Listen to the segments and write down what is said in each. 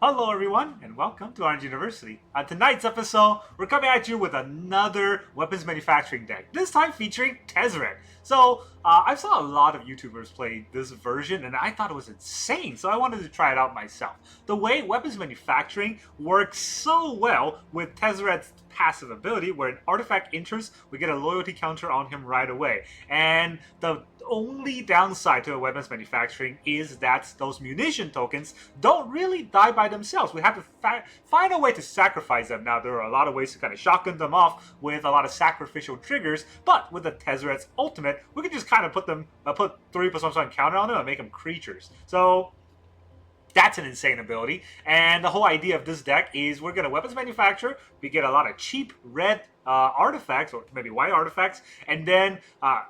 Hello everyone, and welcome to Orange University. On tonight's episode, we're coming at you with another weapons manufacturing deck, this time featuring Tezzeret. So, I saw a lot of YouTubers play this version, and I thought it was insane, so I wanted to try it out myself. The way weapons manufacturing works so well with Tezzeret's passive ability, where an artifact enters, we get a loyalty counter on him right away. And the only downside to a weapons manufacturing is that those munition tokens don't really die by themselves. We have to find a way to sacrifice them. Now, there are a lot of ways to kind of shotgun them off with a lot of sacrificial triggers, but with the Tezzeret's ultimate, we can just kind of put 3+1 counter on them and make them creatures. So that's an insane ability, and the whole idea of this deck is we're going to weapons manufacture, we get a lot of cheap red artifacts, or maybe white artifacts, and then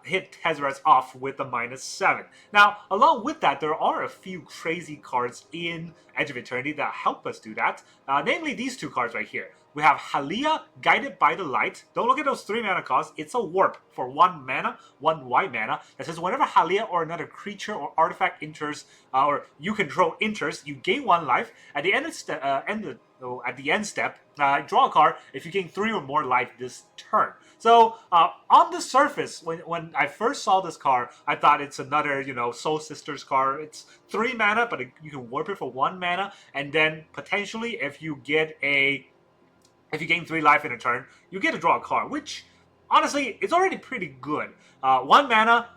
hit Tezzeret's off with the -7. Now, along with that, there are a few crazy cards in Edge of Eternity that help us do that, namely these two cards right here. We have Haliya, Guided by the Light. Don't look at those 3 mana costs. It's a warp for 1 mana, 1 white mana, that says whenever Haliya or another creature or artifact enters, or you control enters, you gain 1 life. At the end step, draw a card if you gain 3 or more life this turn. So, on the surface, when I first saw this card, I thought it's another, Soul Sisters card. It's 3 mana, but you can warp it for 1 mana, and then potentially if you gain 3 life in a turn, you get to draw a card, which, honestly, it's already pretty good. 1 mana,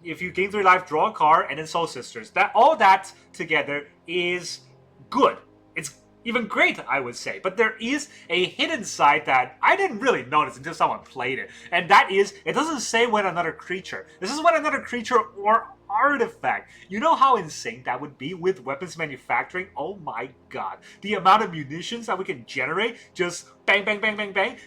if you gain 3 life, draw a card, and then Soul Sisters. All that together is good. It's even great, I would say. But there is a hidden side that I didn't really notice until someone played it. And that is, it doesn't say when another creature. This is when another creature or artifact. You know how insane that would be with weapons manufacturing? Oh my god. The amount of munitions that we can generate, just bang, bang, bang, bang, bang.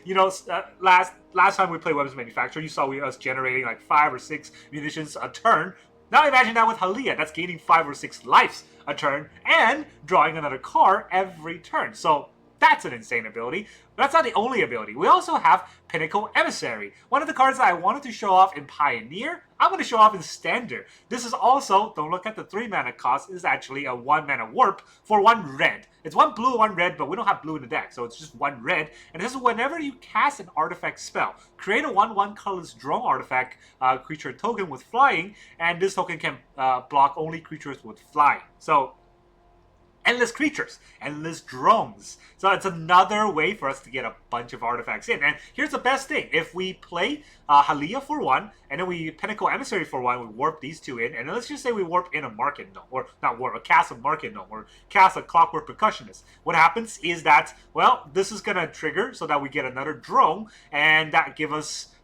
Last time we played weapons manufacturing, you saw us generating like 5 or 6 munitions a turn. Now imagine that with Haliya, that's gaining 5 or 6 lives a turn, and drawing another card every turn. So that's an insane ability. But that's not the only ability. We also have Pinnacle Emissary. One of the cards that I wanted to show off in Pioneer, I'm going to show off in Standard. This is also, don't look at the 3 mana cost, is actually a 1 mana warp for 1 red. It's 1 blue, 1 red, but we don't have blue in the deck, so it's just 1 red. And this is whenever you cast an artifact spell. Create a 1/1 colorless drone artifact creature token with flying, and this token can block only creatures with flying. So, endless creatures, endless drones. So it's another way for us to get a bunch of artifacts in. And here's the best thing. If we play Haliya for 1, and then we Pinnacle Emissary for 1, we warp these 2 in, and then let's just say we warp in a Market Gnome, or not warp, a cast a Market Gnome, or cast a Clockwork Percussionist. What happens is that, well, this is going to trigger so that we get another drone, and that give us...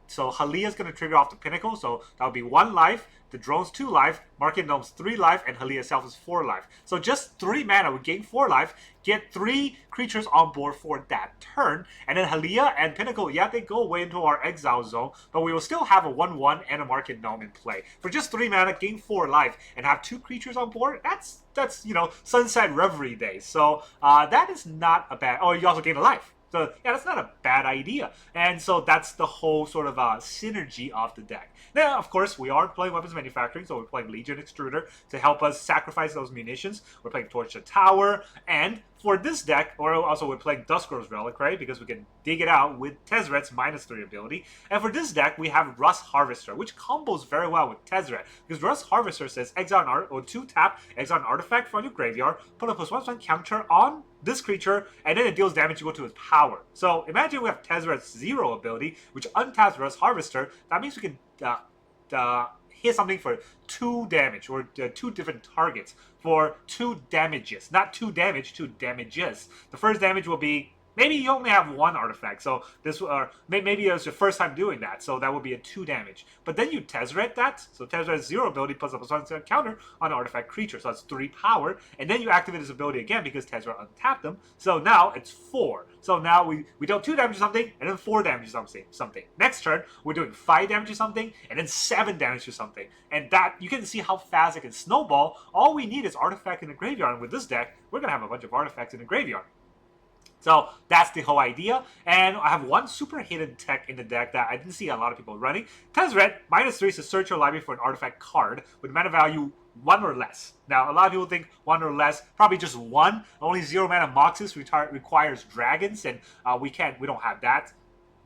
So Haliya is going to trigger off the Pinnacle, so that'll be 1 life, the drone's 2 life, Market Gnome's 3 life, and Haliya itself is 4 life. So just 3 mana, we gain 4 life, get 3 creatures on board for that turn, and then Haliya and Pinnacle, yeah, they go away into our exile zone, but we will still have a 1/1 and a Market Gnome in play. For just 3 mana, gain 4 life, and have 2 creatures on board, that's Sunset Reverie Day. So that is not a bad... Oh, you also gain a life. So, yeah, that's not a bad idea. And so that's the whole sort of synergy of the deck. Now, of course, we are playing weapons manufacturing, so we're playing Legion Extruder to help us sacrifice those munitions. We're playing Torch the Tower, and for this deck, or also we're playing Dusk's Reliquary because we can dig it out with Tezzeret's -3 ability. And for this deck, we have Rust Harvester, which combos very well with Tezzeret, because Rust Harvester says exile or 2 tap, exile an artifact from your graveyard, put a +1/+1 counter on this creature, and then it deals damage equal to its power. So imagine we have Tezzeret's 0 ability, which untaps Rust Harvester. That means we can hit something for 2 damage, or 2 different targets for 2 damages. Not 2 damage, 2 damages. The first damage will be, maybe you only have 1 artifact, so this, maybe it was your first time doing that, so that would be a 2 damage. But then you Tezzeret that, so Tezzeret's 0 ability plus a +1 counter on an artifact creature, so that's 3 power, and then you activate his ability again because Tezzeret untapped them, so now it's 4. So now we dealt 2 damage to something, and then 4 damage to something. Next turn, we're doing 5 damage to something, and then 7 damage to something. And that, you can see how fast it can snowball. All we need is artifact in the graveyard, and with this deck, we're going to have a bunch of artifacts in the graveyard. So that's the whole idea. And I have one super hidden tech in the deck that I didn't see a lot of people running. Tezzeret, -3 is to search your library for an artifact card with mana value 1 or less. Now, a lot of people think 1 or less, probably just 1. Only 0 mana Moxus requires dragons, and we don't have that.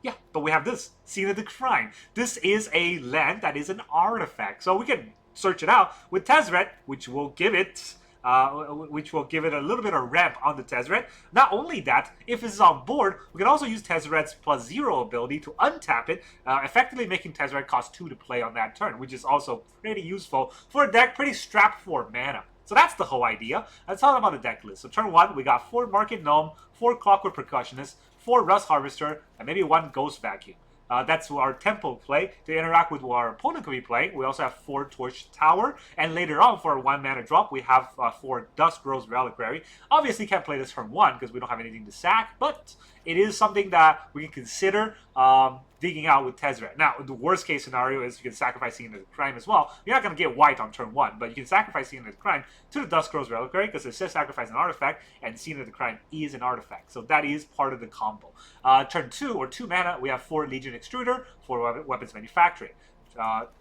Yeah, but we have this, Scene of the Crime. This is a land that is an artifact, so we can search it out with Tezzeret, which will give it a little bit of ramp on the Tezzeret. Not only that, if it's on board, we can also use Tezzeret's +0 ability to untap it, effectively making Tezzeret cost 2 to play on that turn, which is also pretty useful for a deck pretty strapped for mana. So that's the whole idea. Let's talk about the deck list. So turn 1, we got 4 Market Gnome, 4 Clockwork Percussionist, 4 Rust Harvester, and maybe 1 Ghost Vacuum. That's our tempo play to interact with what our opponent could be playing. We also have 4 Torch Tower, and later on for a 1 mana drop, we have 4 Dusk Rose Reliquary. Obviously, can't play this turn 1 because we don't have anything to sack, but it is something that we can consider digging out with Tezzeret. Now, the worst case scenario is you can sacrifice Scene of the Crime as well. You're not going to get white on turn 1, but you can sacrifice Scene of the Crime to the Dusk Rose Reliquary because it says sacrifice an artifact, and Scene of the Crime is an artifact. So that is part of the combo. Turn 2, or 2 mana, we have 4 Legion Extruder, 4 Weapons Manufacturing.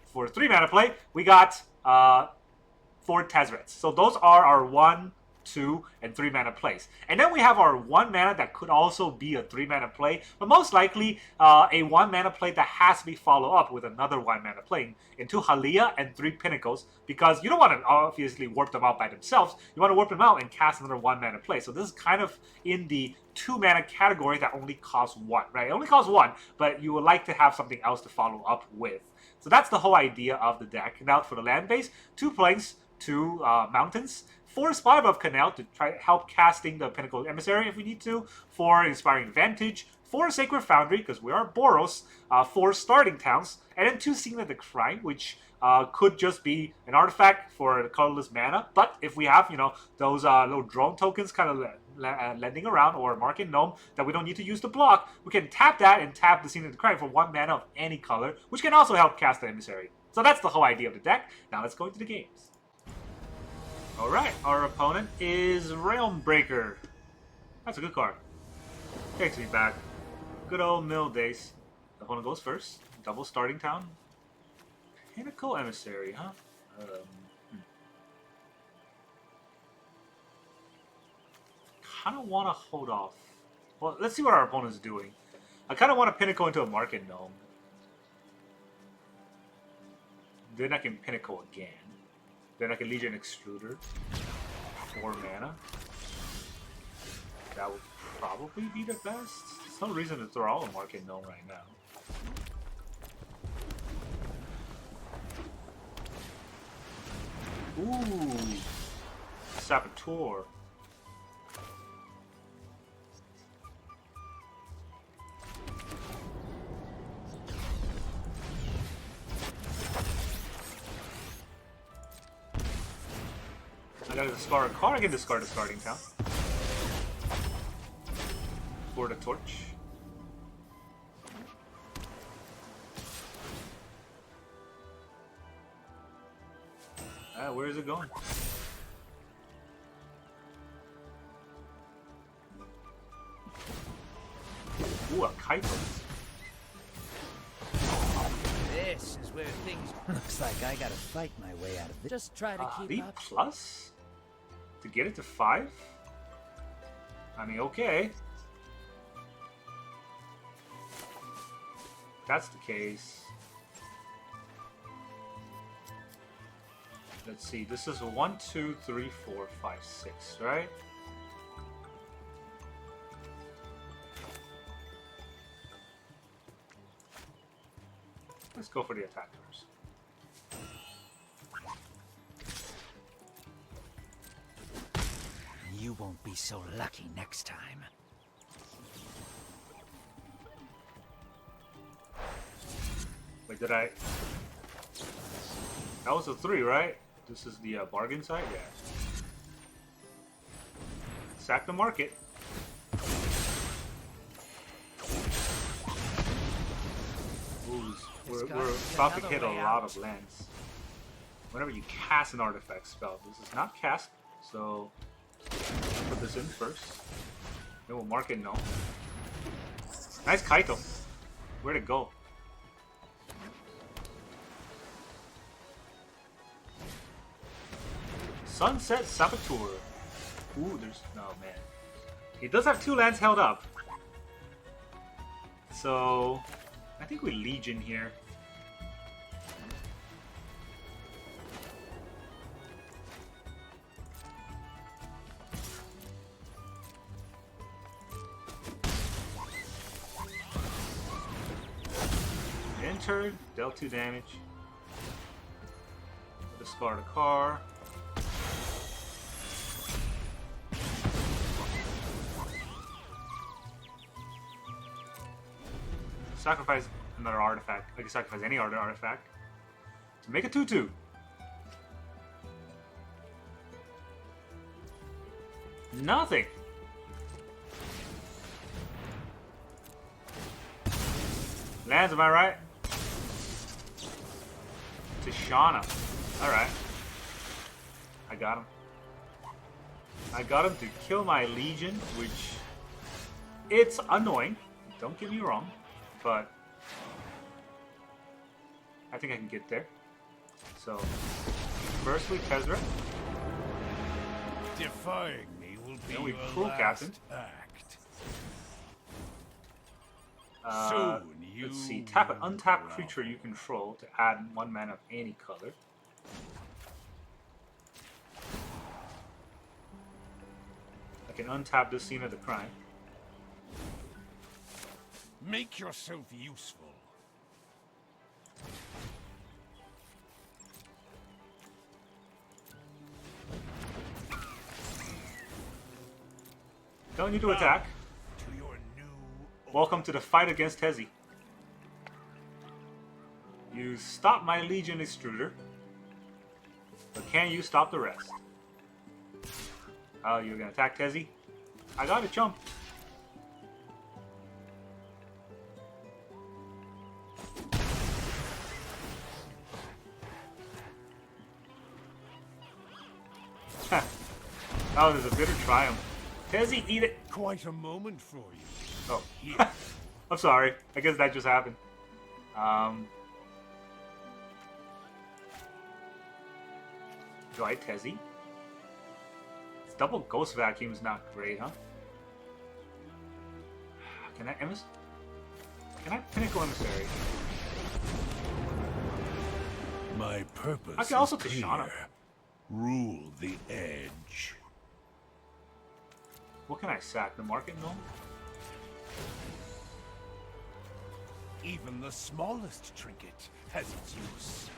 For 3 mana play, we got 4 Tezzerets. So those are our 1, 2, and 3 mana plays. And then we have our 1 mana that could also be a 3 mana play, but most likely a 1 mana play that has to be followed up with another 1 mana play into Haliya and 3 Pinnacles, because you don't want to obviously warp them out by themselves. You want to warp them out and cast another 1 mana play. So this is kind of in the 2 mana category that only costs 1, right? It only costs 1, but you would like to have something else to follow up with. So that's the whole idea of the deck. Now for the land base, 2 plains, 2 mountains, 4 Spy Above Canal to try to help casting the Pinnacle Emissary if we need to, 4 Inspiring Vantage, 4 Sacred Foundry, because we are Boros, 4 Starting Towns, and then 2 Scene of the Crime, which could just be an artifact for the colorless mana. But if we have, those little drone tokens kind of lending around, or Market Gnome that we don't need to use to block, we can tap that and tap the Scene of the Crime for 1 mana of any color, which can also help cast the Emissary. So that's the whole idea of the deck. Now let's go into the games. Alright, our opponent is Realm Breaker. That's a good card. Takes me back. Good old mill days. The opponent goes first. Double Starting Town. Pinnacle Emissary, huh? Kind of want to hold off. Well, let's see what our opponent's doing. I kind of want to Pinnacle into a Market Gnome. Then I can Pinnacle again. Then I can Legion Extruder. 4 mana. That would probably be the best. There's no reason to throw out a Market Gnome right now. Ooh. Saboteur. I gotta discard a card. I can discard a Starting Town. For the Torch. Where is it going? Ooh, a Kaito. This is where things... Looks like I gotta fight my way out of this. Just try to keep B up. plus? To get it to 5? I mean, okay. If that's the case. Let's see, this is 1, 2, 3, 4, 5, 6, right? Let's go for the attack first. You won't be so lucky next time. Wait, did I... That was a 3, right? This is the bargain side? Yeah. Sack the market. Ooh, we're about to hit a lot of lands. Whenever you cast an artifact spell, this is not cast, so put this in first. Then we'll mark it no. Nice Kaito. Where'd it go? Sunset Saboteur. Ooh, there's... Oh, man. He does have 2 lands held up. So... I think we Legion here. Entered, dealt 2 damage. Discard a card. Sacrifice another artifact. I can sacrifice any other artifact to make a 2/2. Nothing. Lands, am I right? Tishana. Alright. I got him. I got him to kill my Legion, which... It's annoying. Don't get me wrong. But... I think I can get there. So... Firstly, Tezzeret. Defying me will be Then we your Cruel last Captain. act. Let's see. Tap an untapped creature you control to add 1 mana of any color. I can untap this Scene of the Crime. Make yourself useful. Don't need to attack. To your new Welcome to the fight against Tezzy. You stop my Legion Extruder, but can you stop the rest? Oh, you're gonna attack Tezzy? I gotta jump. Oh, there's a bitter triumph. Tezzy, eat it! Quite a moment for you. Oh. I'm sorry. I guess that just happened. Do I Tezzy? Double Ghost Vacuum is not great, huh? Can I Pinnacle Emissary? My purpose I can also is Tishana. clear. Rule the edge. What can I sack? The Market Gnome? Even the smallest trinket has its use.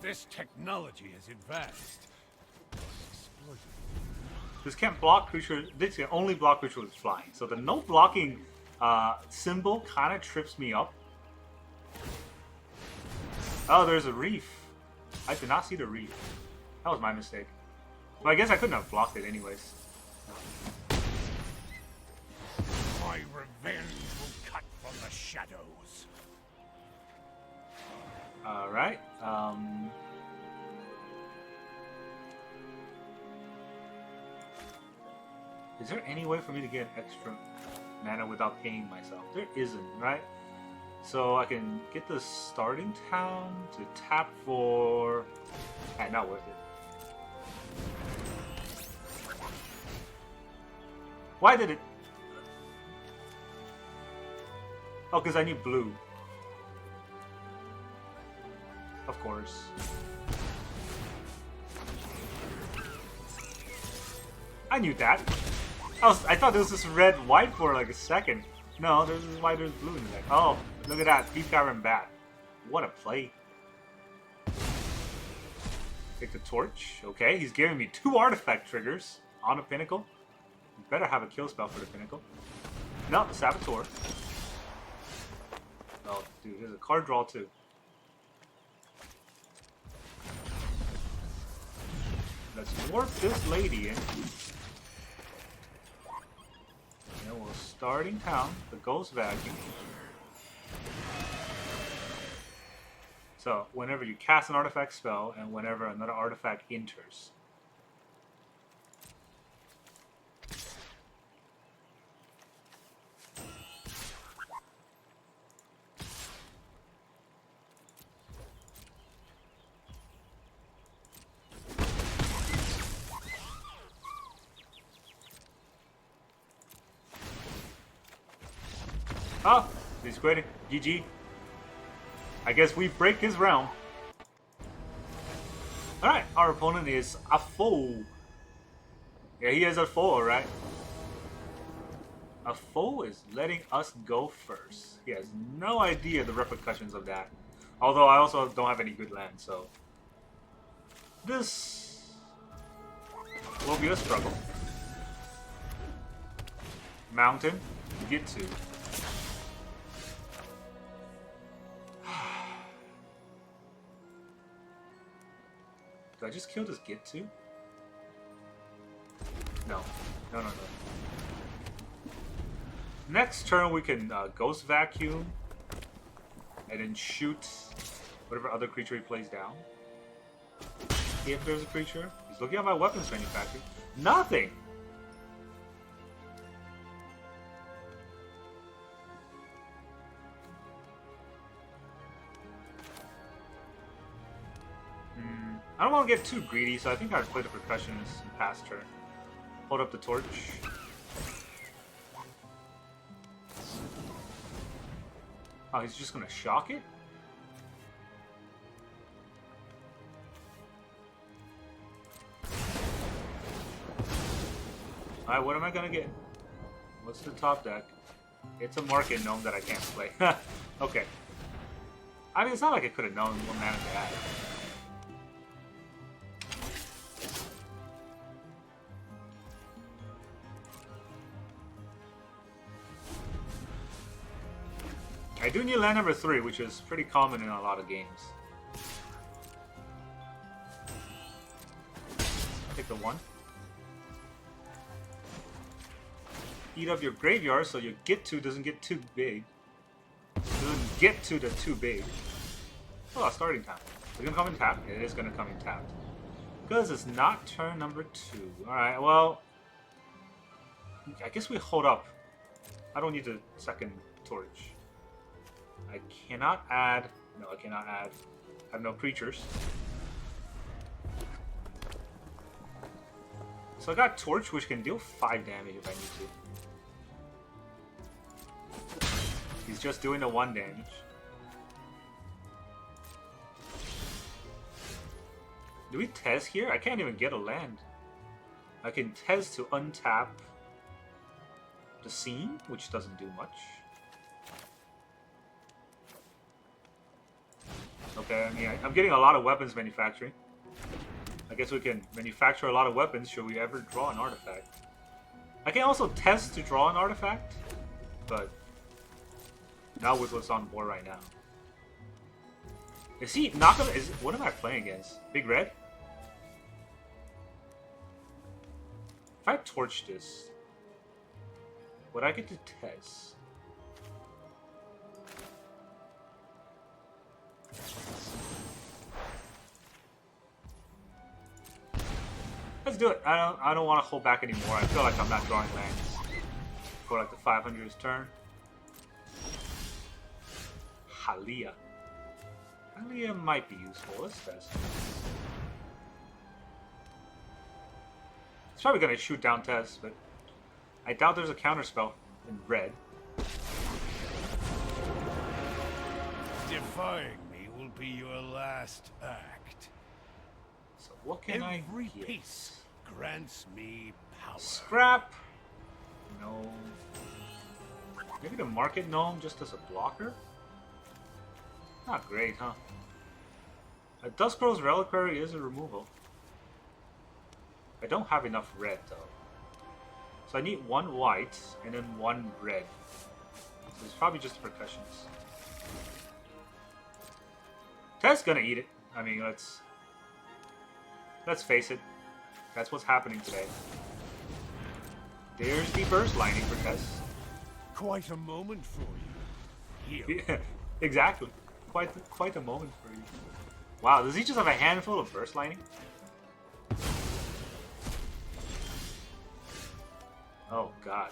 This technology has advanced. Exploited. This can't block creature. This can only block creature with flying. So the no blocking symbol kind of trips me up. Oh, there's a reef. I did not see the reef. That was my mistake. Well, I guess I couldn't have blocked it anyways. My revenge will cut from the shadows. Alright. Is there any way for me to get extra mana without paying myself? There isn't, right? So I can get the starting town to tap for... not worth it. Why did it... Oh, because I need blue. Of course. I knew that. I thought this was just red-white for like a second. No, this is why there's blue in the deck. Oh, look at that. Thief Cavern Bat. What a play. Take the torch. Okay, he's giving me 2 artifact triggers on a Pinnacle. You better have a kill spell for the Pinnacle. No, the Saboteur. Oh, dude, there's a card draw too. Let's warp this lady in. And we'll starting town, the Ghost Vacuum. So, whenever you cast an artifact spell, and whenever another artifact enters. Oh, he's quitting. GG. I guess we break his realm. Alright, our opponent is a foe. Yeah, he is a foe, right? A foe is letting us go first. He has no idea the repercussions of that. Although I also don't have any good land, so... This will be a struggle. Mountain, get to. Do I just kill this get to? No. No. Next turn we can Ghost Vacuum and then shoot whatever other creature he plays down. If there's a creature. He's looking at my weapons manufacturing. Nothing! I don't want to get too greedy, so I think I'd play the Percussionist and pass turn. Hold up the torch. Oh, he's just gonna shock it? Alright, what am I gonna get? What's the top deck? It's a Market Gnome that I can't play. Okay. I mean, it's not like I could have known what mana they had. I do need land number 3, which is pretty common in a lot of games. Take the 1. Eat up your graveyard so your get to doesn't get too big. Doesn't get to the too big. Oh, starting time. Is it gonna come in tapped? It is gonna come in tapped. Because it's not turn number 2. Alright, well... I guess we hold up. I don't need the second torch. I cannot add... No, I cannot add. I have no creatures. So I got Torch, which can deal 5 damage if I need to. He's just doing the 1 damage. Do we test here? I can't even get a land. I can test to untap the scene, which doesn't do much. Okay, I mean, I'm getting a lot of weapons manufacturing. I guess we can manufacture a lot of weapons should we ever draw an artifact. I can also test to draw an artifact, but not with what's on board right now. Is he not gonna... what am I playing against? Big Red? If I torch this, would I get to test? Let's do it. I don't want to hold back anymore. I feel like I'm not drawing lands for like the 500th turn. Haliya. Haliya might be useful. Let's test. It's probably gonna shoot down Tess, but I doubt there's a counterspell in red. Defying me will be your last act. So what can I Every get? piece grants me power. Scrap. No. Maybe the Market Gnome just as a blocker? Not great, huh? A Dusk's Reliquary is a removal. I don't have enough red, though. So I need 1 white and then 1 red. So it's probably just a Percussionist. Ted's gonna eat it. I mean, let's face it. That's what's happening today. There's the burst lining for Tess. Quite a moment for you. Here. Yeah, exactly. Quite a moment for you. Wow, does he just have a handful of burst lining? Oh god.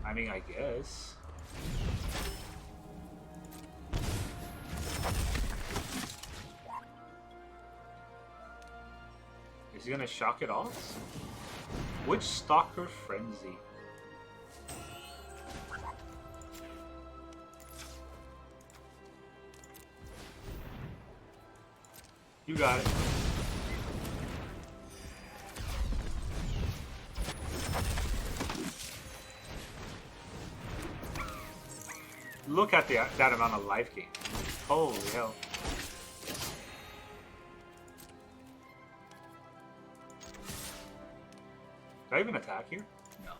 I mean, I guess. Is he gonna shock it off? Which Stalker Frenzy? You got it. Look at that amount of life gain. Holy hell. Did I even attack here? No.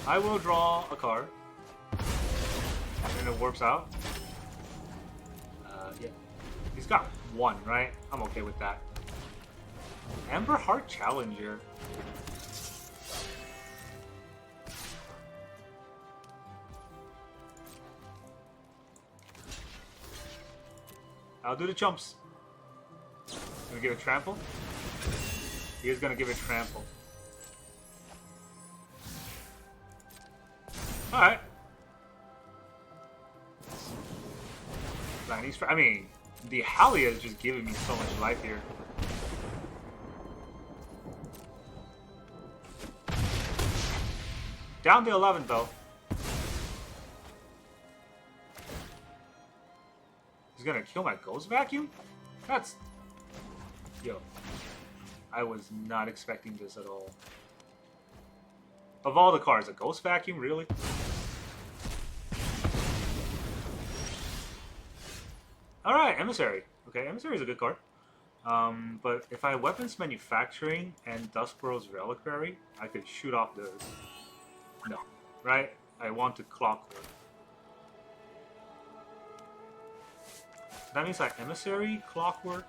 I will draw a card. And it works out. Yeah. He's got one, right? I'm okay with that. Ember Heart Challenger. I'll do the chumps. Gonna give it trample? He is gonna give it trample. Alright. I mean, the Haliya is just giving me so much life here. Down to 11 though. He's gonna kill my Ghost Vacuum? That's... Yo. I was not expecting this at all. Of all the cards, a Ghost Vacuum? Really? Alright, Emissary. Okay, Emissary is a good card. But if I Weapons Manufacturing and Dusk Boros Reliquary, I could shoot off those. No. Right? I want to Clockwork. That means like Emissary, Clockwork.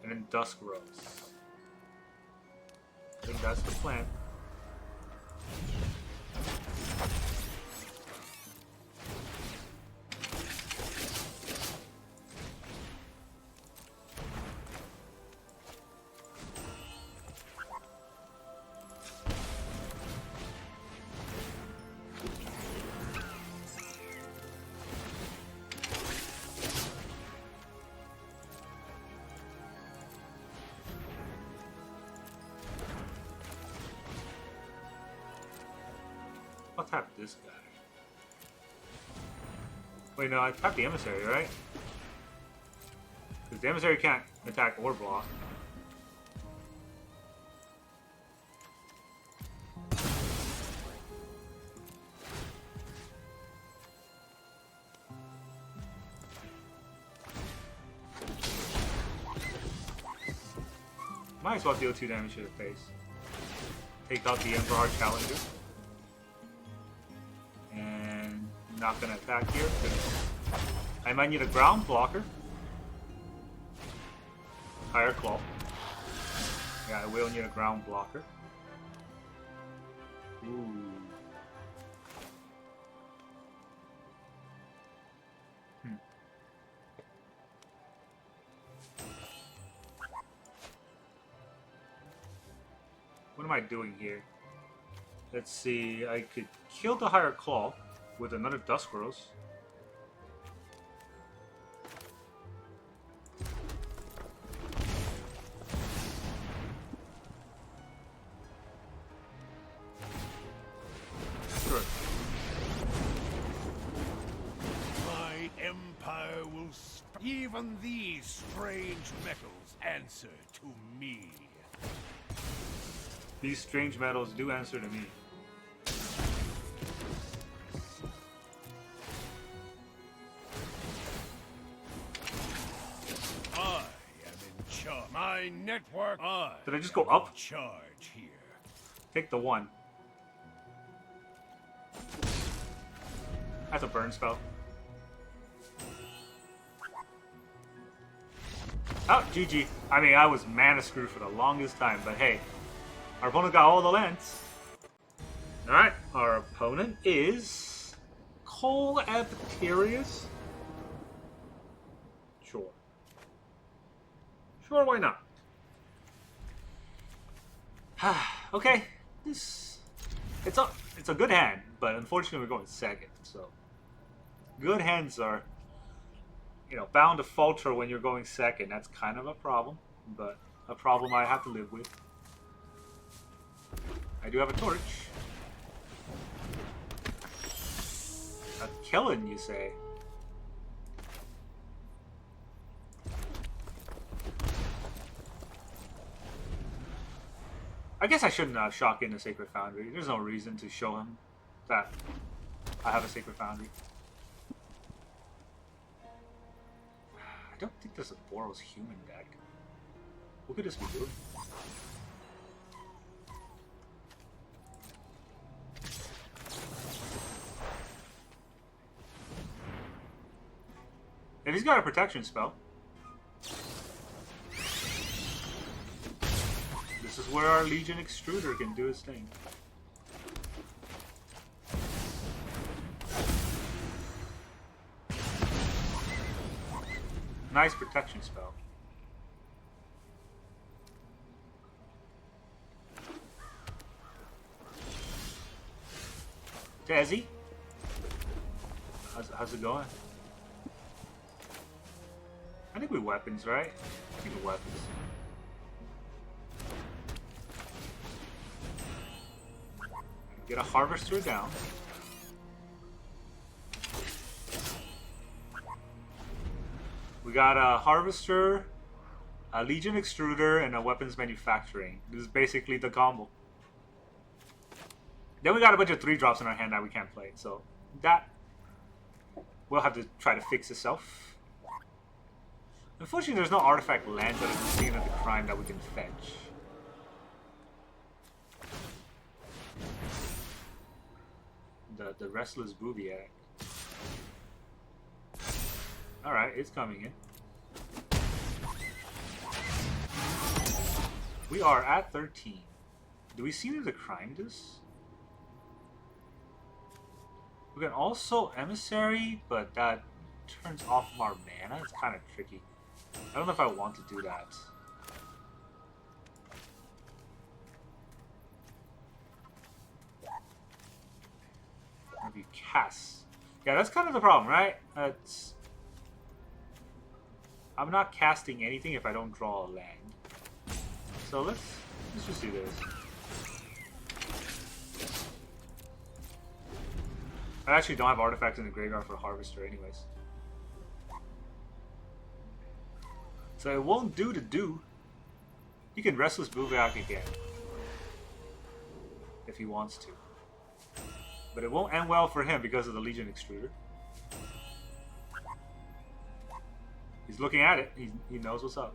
And then Dusk Rose. I think that's the plan. I'll tap this guy. Wait, no, I tapped the Emissary, right? Because the Emissary can't attack or block. Might as well deal 2 damage to the face. Take out the Ember Heart Challenger. And not gonna attack here. I might need a ground blocker. Higher Claw. Yeah, I will need a ground blocker. Ooh. What am I doing here? Let's see, I could kill the Higher Claw with another Dusk Rose. Sure. My empire will even these strange metals answer to me. These strange metals do answer to me. I am in charge. My network. Did I just go up? In charge here. Take the 1. That's a burn spell. Oh, GG. I mean, I was mana screwed for the longest time, but hey. Our opponent got all the lands. Alright, our opponent is Cole Apterius. Sure. Sure, why not? Okay. It's a good hand, but unfortunately we're going second, so good hands are, you know, bound to falter when you're going second. That's kind of a problem, but a problem I have to live with. I do have a torch. A killing, you say? I guess I shouldn't shock in the Sacred Foundry. There's no reason to show him that I have a Sacred Foundry. I don't think there's a Boros human deck. What could this be doing? And he's got a protection spell. This is where our Legion Extruder can do his thing. Nice protection spell. Tezzy? How's it going? I think we weapons, right? I think we weapons. Get a harvester down. We got a harvester, a Legion Extruder, and a weapons manufacturing. This is basically the combo. Then we got a bunch of 3-drops in our hand that we can't play, so that will have to try to fix itself. Unfortunately, there's no artifact lands at the scene of the crime that we can fetch. The Restless Boobiac. Alright, it's coming in. We are at 13. Do we see the crime this? We can also Emissary, but that turns off our mana. It's kind of tricky. I don't know if I want to do that. Maybe cast. Yeah, that's kind of the problem, right? I'm not casting anything if I don't draw a land. So let's just do this. I actually don't have artifacts in the graveyard for Harvester anyways. So it won't do to do. He can Restless Boobiac again. If he wants to. But it won't end well for him because of the Legion Extruder. He's looking at it. He knows what's up.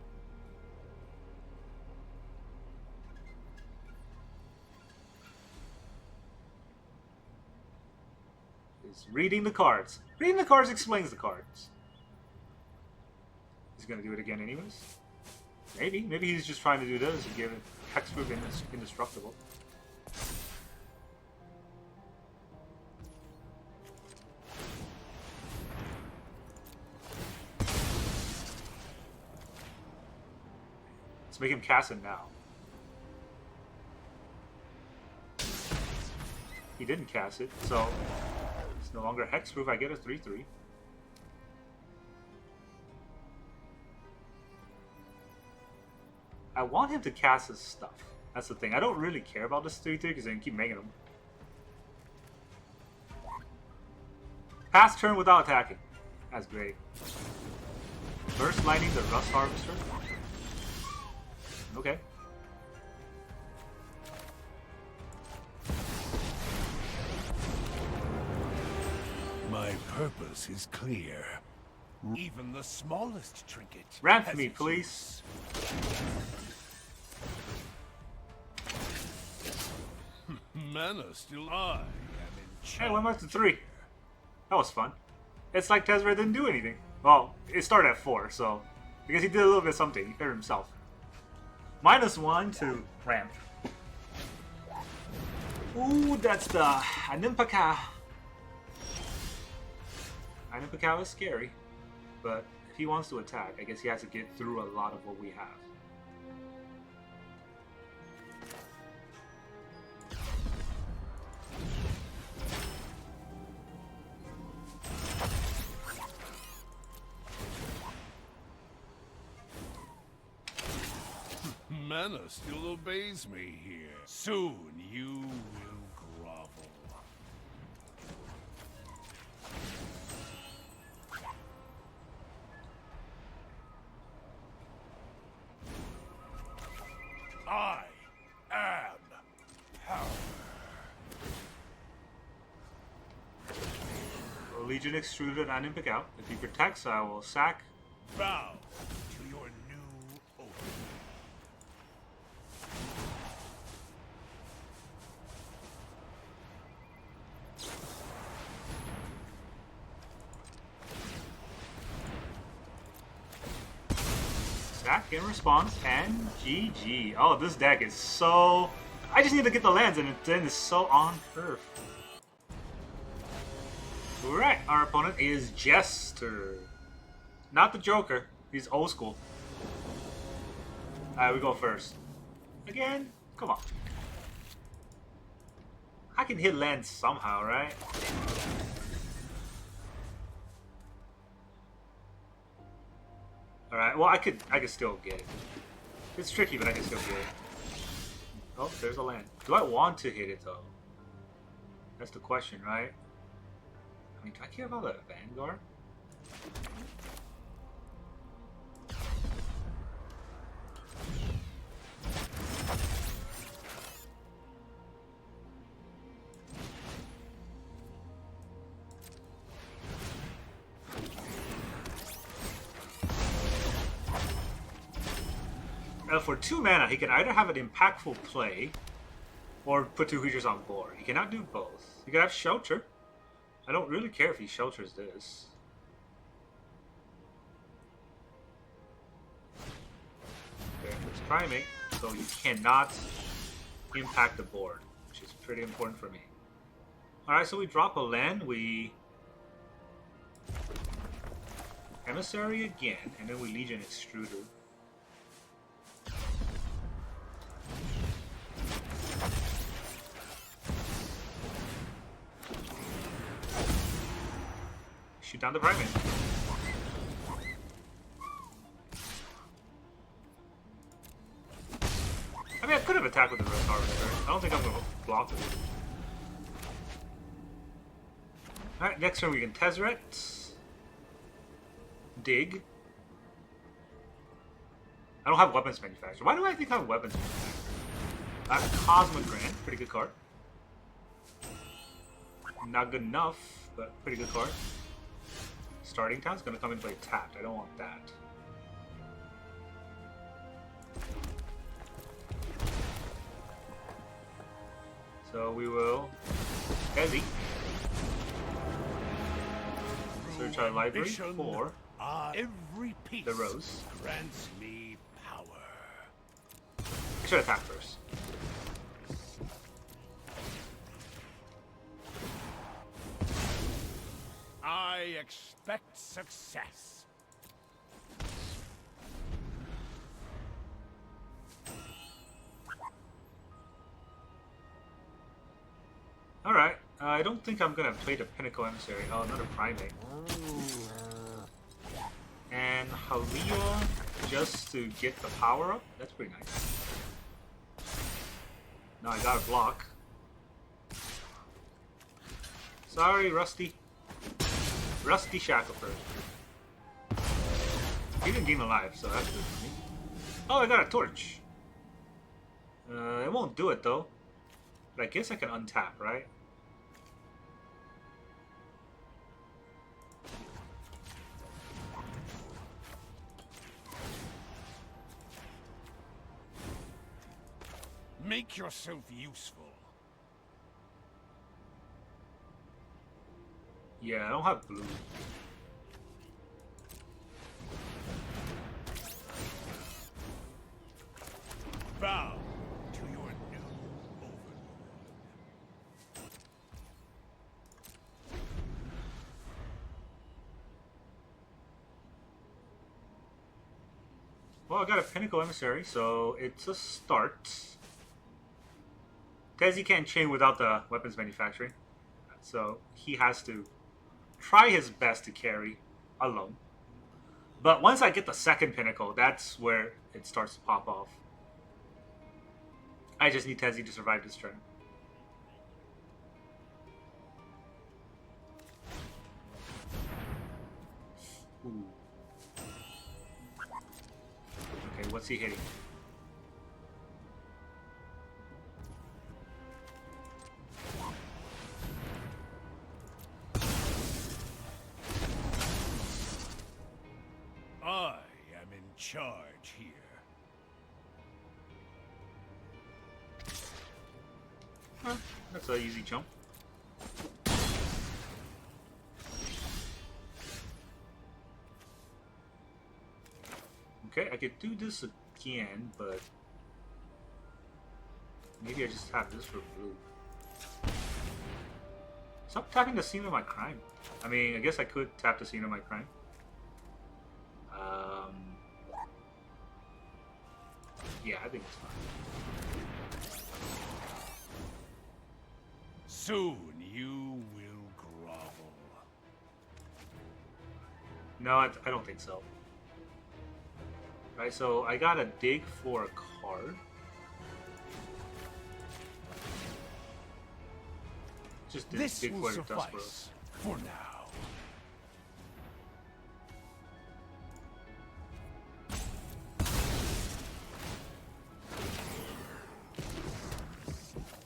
He's reading the cards. Reading the cards explains the cards. He's gonna do it again anyways. Maybe. Maybe he's just trying to do this and give it hexproof indestructible. Let's make him cast it now. He didn't cast it, so it's no longer hexproof. I get a 3/3. I want him to cast his stuff. That's the thing. I don't really care about this 3/3 because I can keep making them. Pass turn without attacking. That's great. First lighting the Rust Harvester. Okay. My purpose is clear. Even the smallest trinket. Ramp me, please. Mana still I am in charge. Hey, 1 to 3. That was fun. It's like Tezzeret didn't do anything. Well, it started at 4, so because he did a little bit of something. He hurt himself. -1 to ramp. Ooh, that's the Animpaka. Animpaka is scary, but if he wants to attack, I guess he has to get through a lot of what we have. Mana still obeys me here. Soon you will grovel. Legion Extruder and Impic out. If he protects, I will sack. Bow to your new owner. Sack in response, and GG. Oh, this deck is so... I just need to get the lands, and then it's so on curve. Alright, our opponent is Jester. Not the Joker. He's old school. Alright, we go first. Again? Come on. I can hit lands somehow, right? Alright, well I could still get it. It's tricky, but I can still get it. Oh, there's a land. Do I want to hit it though? That's the question, right? I mean, do I care about the Vanguard? For 2 mana, he can either have an impactful play or put 2 creatures on board. He cannot do both. He can have Shelter. I don't really care if he shelters this. Okay, there's Primate, so you cannot impact the board, which is pretty important for me. Alright, so we drop a land, we Emissary again, and then we Legion Extruder. Shoot down the Primate. I mean, I could have attacked with the Red Harvester. I don't think I'm going to block it. Alright, next turn we can Tezzeret. Dig. I don't have Weapons Manufacturer. Why do I think I have Weapons Manufacturer? Cosmic Grant, pretty good card. Not good enough, but pretty good card. Starting Town's gonna come and play tapped. I don't want that. So we will Ezzy. Search our library for every piece the Rose. grants me power. I should attack first. I expect success. Alright, I don't think I'm gonna play the Pinnacle Emissary. Oh, another Primate. And Haliya just to get the power up? That's pretty nice. Now I gotta block. Sorry, Rusty. Rusty Shackleford. He didn't gain a life, so that's good for me. Oh, I got a torch. It won't do it though. But I guess I can untap, right? Make yourself useful. Yeah, I don't have blue. Bow to your new overlord. Well, I got a Pinnacle Emissary, so it's a start. Tezzy can't chain without the Weapons Manufacturing, so he has to try his best to carry alone. But once I get the second Pinnacle, that's where it starts to pop off. I just need Tezzy to survive this turn. Ooh. Okay, what's he hitting? charge here. Huh, that's an easy jump. Okay, I could do this again, but maybe I just have this for blue. Stop tapping the scene of my crime. I mean, I guess I could tap the scene of my crime. Yeah, I think it's fine. Soon you will grovel. No, I don't think so. Right, so I gotta dig for a card. Just This dig will for the Dusk suffice for now.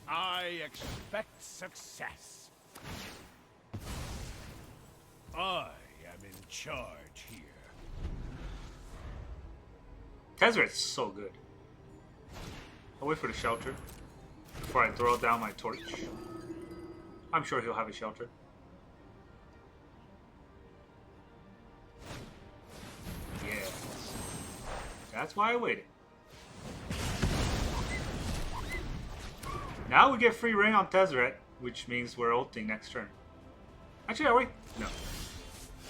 I expect success. I am in charge here. Tezzeret's so good. I'll wait for the shelter before I throw down my torch. I'm sure he'll have a shelter. Yes. That's why I waited. Now we get free reign on Tezzeret, which means we're ulting next turn. Actually, are we? No.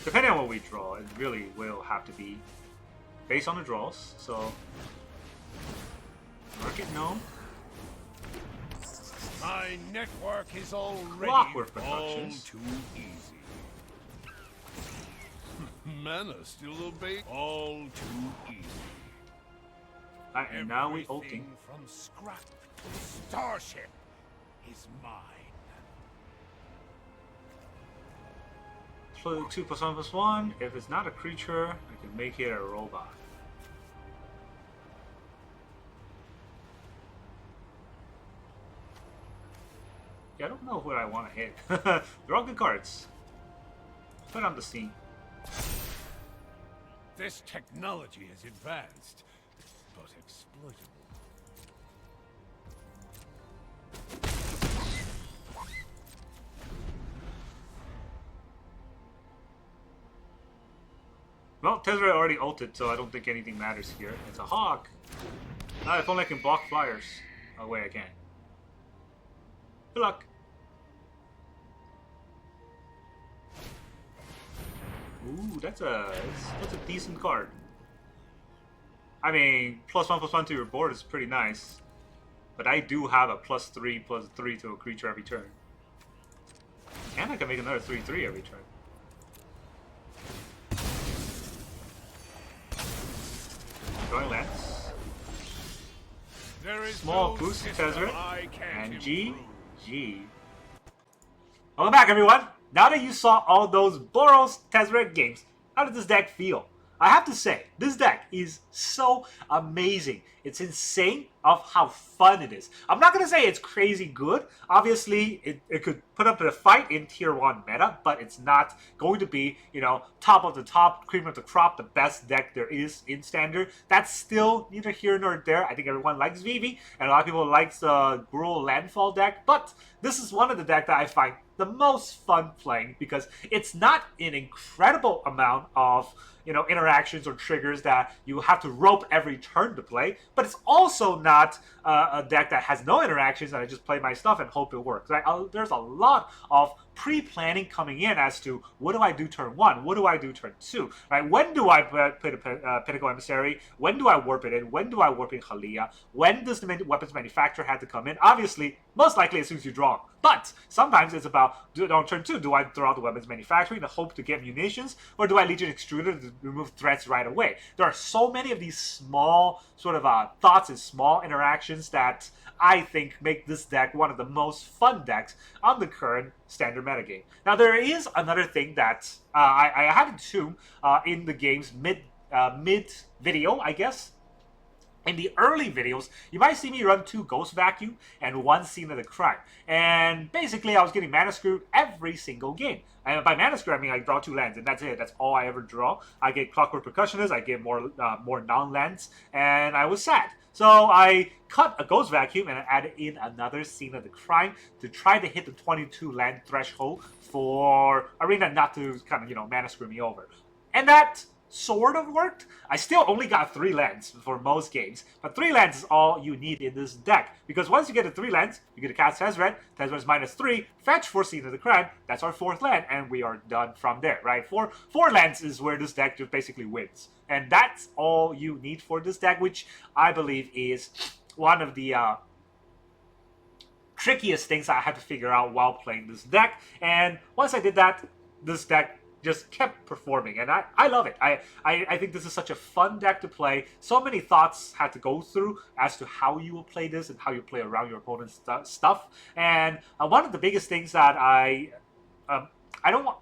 Depending on what we draw, it really will have to be based on the draws. So, Market Gnome. My network is already Clockwork all Percussionist. too easy. Mana still obey all too easy. Alright, and now we ulting. Everything from scrap to starship is mine. So 2+1+1. If it's not a creature, I can make it a robot. Yeah, I don't know what I want to hit. They're all good cards. Put on the scene. This technology is advanced, but exploitable. Well, Tezzeret already ulted, so I don't think anything matters here. It's a hawk. If only I can block flyers. Oh wait, I can't. Good luck. Ooh, that's a decent card. I mean, +1/+1 to your board is pretty nice, but I do have a +3/+3 to a creature every turn, and I can make another 3/3 every turn. Drawing lands. There is Small no boost to system Tezzeret, I can't and improve. GG. Welcome back, everyone! Now that you saw all those Boros Tezzeret games, how did this deck feel? I have to say, this deck is so amazing. It's insane of how fun it is. I'm not going to say it's crazy good. Obviously, it could put up a fight in Tier 1 meta, but it's not going to be, you know, top of the top, cream of the crop, the best deck there is in Standard. That's still neither here nor there. I think everyone likes Vivi, and a lot of people like the Gruul Landfall deck, but this is one of the decks that I find the most fun playing because it's not an incredible amount of, you know, interactions or triggers that you have to rope every turn to play, but it's also not a deck that has no interactions and I just play my stuff and hope it works. Right? There's a lot of pre-planning coming in as to what do I do turn 1, what do I do turn 2, right? When do I play the Pinnacle Emissary? When do I warp it in? When do I warp in Haliya? When does the weapons manufacturer have to come in? Obviously, most likely as soon as you draw. But sometimes it's about, on turn 2, do I throw out the weapons manufacturing to hope to get munitions, or do I Legion Extruder to remove threats right away? There are so many of these small sort of thoughts and small interactions that I think make this deck one of the most fun decks on the current Standard metagame. Now, there is another thing that I had to in the game's mid video, I guess. In the early videos, you might see me run 2 Ghost Vacuum and 1 Scene of the Crime. And basically, I was getting mana screwed every single game. And by mana screwed, I mean I draw 2 lands, and that's it. That's all I ever draw. I get Clockwork Percussionist, I get more non-lands, and I was sad. So I cut a Ghost Vacuum and I added in another Scene of the Crime to try to hit the 22 land threshold for Arena not to kind of, mana screw me over. And that sort of worked. I still only got 3 lands for most games, but 3 lands is all you need in this deck, because once you get to 3 lands, you get to cast Tezzeret. Tezzeret is -3, fetch for Scene of the Crime, that's our 4th land, and we are done from there, right? 4 lands is where this deck just basically wins, and that's all you need for this deck, which I believe is one of the trickiest things I had to figure out while playing this deck. And once I did that, this deck just kept performing, and I love it. I think this is such a fun deck to play. So many thoughts had to go through as to how you will play this and how you play around your opponent's stuff. And one of the biggest things that I'm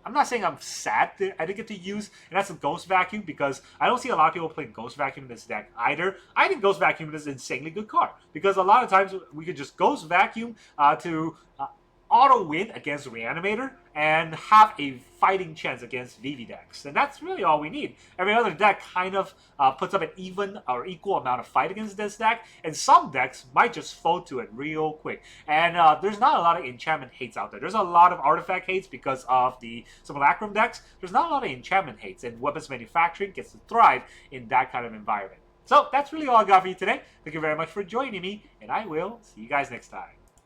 not saying I'm sad that I didn't get to use, and that's a Ghost Vacuum, because I don't see a lot of people playing Ghost Vacuum in this deck either. I think Ghost Vacuum is an insanely good card, because a lot of times we could just Ghost Vacuum to auto win against Reanimator and have a fighting chance against VV decks. And that's really all we need. Every other deck kind of puts up an even or equal amount of fight against this deck, and some decks might just fold to it real quick. And there's not a lot of enchantment hates out there. There's a lot of artifact hates because of the Simulacrum decks. There's not a lot of enchantment hates, and Weapons Manufacturing gets to thrive in that kind of environment. So that's really all I got for you today. Thank you very much for joining me, and I will see you guys next time.